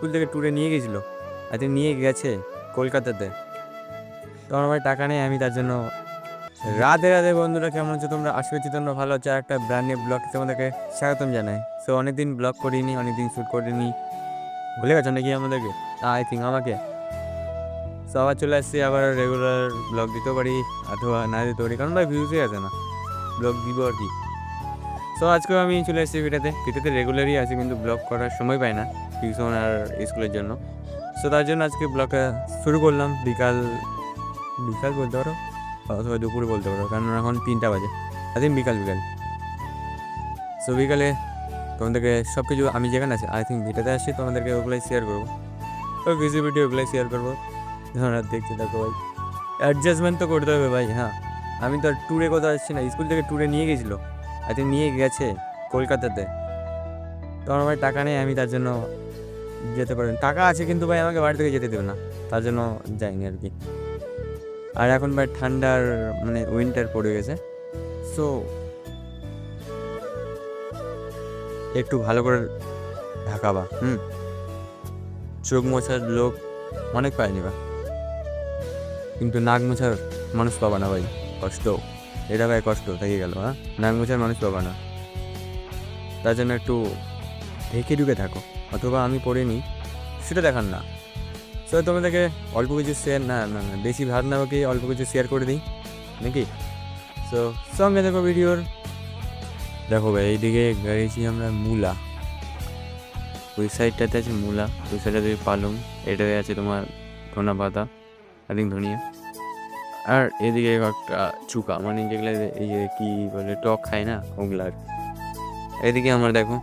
School থেকে ট্যুরে নিয়ে গেছিলো, আই নিয়ে গেছে কলকাতাতে। তো আমার ভাই টাকা নেই, আমি তার জন্য রাধে রাধে বন্ধুরা, কেমন হচ্ছে তোমরা? আশা করছি তোমরা ভালো হচ্ছে। একটা ব্র্যান্ড নিউ ব্লগ তোমাদেরকে স্বাগতম জানাই। সো অনেকদিন ব্লগ করিনি, অনেকদিন শ্যুট করিনি, ভুলে গেছো নাকি আমাদেরকে? আই থিঙ্ক আমাকে। সো আবার চলে আসছি, আবার রেগুলার ব্লগ দিতেও পারি অথবা না দিতে পারি, কারণ ভাই ভিউজই আছে না, ব্লগ দিব আর কি। সো আজকেও আমি চলে এসেছি ভিডিওতে রেগুলারই আছি, কিন্তু ব্লগ করার সময় পাই না টিউশন আর স্কুলের জন্য। সো তার জন্য আজকে ব্লগটা শুরু করলাম বিকাল বিকাল বলতে পারো অথবা দুপুরে বলতে পারো, কারণ এখন 3টা বাজে। বিকাল। সো বিকালে তোমাদেরকে সব কিছু আমি যেখানে আছি ভিডিওতে আসছি, তোমাদেরকে ওগুলোই শেয়ার করবো, কিছু ভিডিও ওগুলোই শেয়ার করবো। তোমরা দেখতে থাকো ভাই, অ্যাডজাস্টমেন্ট তো করতে হবে ভাই। হ্যাঁ, আমি তো আর ট্যুরে কোথাও আসছি না, স্কুল থেকে ট্যুরে নিয়ে গেছিলো, নিয়ে গেছে কলকাতাতে। তো আমার ভাই টাকা নেই, আমি তার জন্য যেতে পারি। টাকা আছে কিন্তু ভাই আমাকে বাড়ি থেকে যেতে দেবে না, তার জন্য যাইনি আর কি। আর এখন ভাই ঠান্ডার মানে উইন্টার পড়ে গেছে, সো একটু ভালো করে ঢাকাবা। চোখ মোছার লোক অনেক পায়নি বা, কিন্তু নাক মোছার মানুষ পাবা না ভাই, কষ্ট। এটা ভাই কষ্ট থেকে গেল। নাক মোছার মানুষ পাবা না, তার জন্য একটু ঢুকে থাকো, অথবা আমি পড়িনি সেটা দেখান না। সো তোমাদেরকে অল্প কিছু শেয়ার না বেশি ভাত না ওকে অল্প কিছু শেয়ার করে দিই নাকি। সো সঙ্গে দেখো ভিডিওর। দেখো ভাই, এইদিকে গেছি আমরা মুলা, ওই সাইডটাতে আছে মুলা, ওই সাইডটাতে পালং, এটাতে আছে তোমার ধনা পাতা, ধনিয়া। আর এদিকে একটা চুকা, মানে যেগুলো এই যে কী বলে টক খায় না ওগুলার। এদিকে আমার দেখো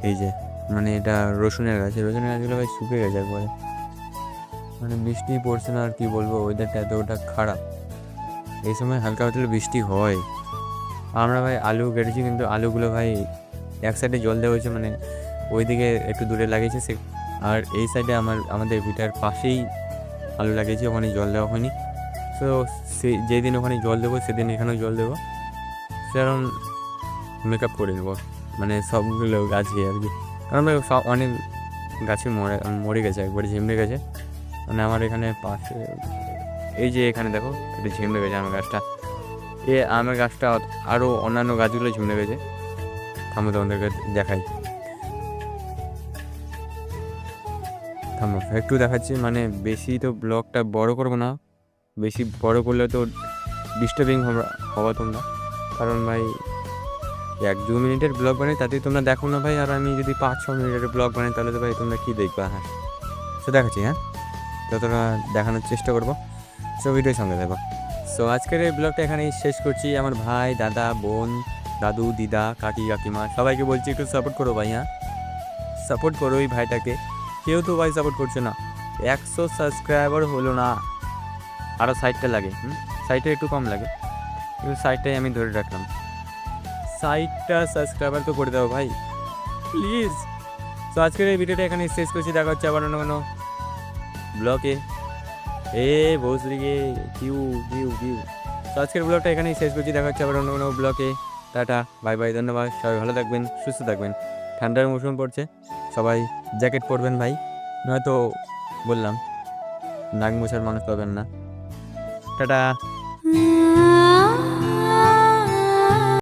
এই যে মানে এটা রসুনের গাছগুলো ভাই শুকিয়ে গেছে একবারে, মানে বৃষ্টি পড়ছে না। আর কি বলবো, ওয়েদারটা এতটা খারাপ, এই সময় হালকা পাতলা বৃষ্টি হয়। আমরা ভাই আলু কেটেছি, কিন্তু আলুগুলো ভাই এক সাইডে জল দেওয়া হয়েছে, মানে ওইদিকে একটু দূরে লাগিয়েছে সে, আর এই সাইডে আমাদের ভিটার পাশেই আলু লাগিয়েছি, ওখানে জল দেওয়া হয়নি। তো যেদিন ওখানে জল দেবো সেদিন এখানেও জল দেবো, সেরকম মেকআপ করে নেবো, মানে সবগুলো গাছে আর কি। কারণ ভাই সব অনেক গাছে মরে গেছে, একবারে ঝিমড়ে গেছে। মানে আমার এখানে পাশে এই যে এখানে দেখো এটা ঝিমড়ে গেছে আমের গাছটা, আমের গাছটা আরও অন্যান্য গাছগুলো ঝিমড়ে গেছে। থামো তোমাদেরকে দেখাই, থামো একটু দেখাচ্ছি। মানে বেশি তো ব্লগটা বড় করবো না, বেশি বড় করলে তো ডিস্টার্বিং হওয়া তোমরা, কারণ ভাই 1-2 মিনিটের ব্লগ বানাই, তাতেই তোমরা দেখো না ভাই। আর আমি যদি 5-6 মিনিটের ব্লগ বানাই তাহলে তো ভাই তোমরা কী দেখবা? সো দেখাচ্ছি, যতটা দেখানোর চেষ্টা করবো। সো ভিডিওর সঙ্গে দেখো। সো আজকের এই ব্লগটা এখানেই শেষ করছি। আমার ভাই, দাদা, বোন, দাদু, দিদা, কাকি, কাকিমা সবাইকে বলছি একটু সাপোর্ট করো ভাই। সাপোর্ট করো এই ভাইটাকে, কেউ তো ভাই সাপোর্ট করছে না। 100 সাবস্ক্রাইবার হলো না, আরও 60টা লাগে। সাইটটা একটু কম লাগে, কিন্তু সাইটটাই আমি ধরে রাখলাম। 60টা সাবস্ক্রাইবার তো করে দাও ভাই প্লিজ। তো আজকের এই ভিডিওটা এখানে শেষ করছি, দেখা হচ্ছে আবার অন্য কোনো ব্লগে। ভোজরিকে কিউ। তো আজকের ব্লগটা এখানেই শেষ করছি, দেখা হচ্ছে আবার অন্য কোনো ব্লগে। টাটা, বাই বাই, ধন্যবাদ। সবাই ভালো থাকবেন, সুস্থ থাকবেন। ঠান্ডার মৌসুম পড়ছে, সবাই জ্যাকেট পরবেন ভাই, নয়তো বললাম নাক মোছার মানুষ পাবেন না। টাটা।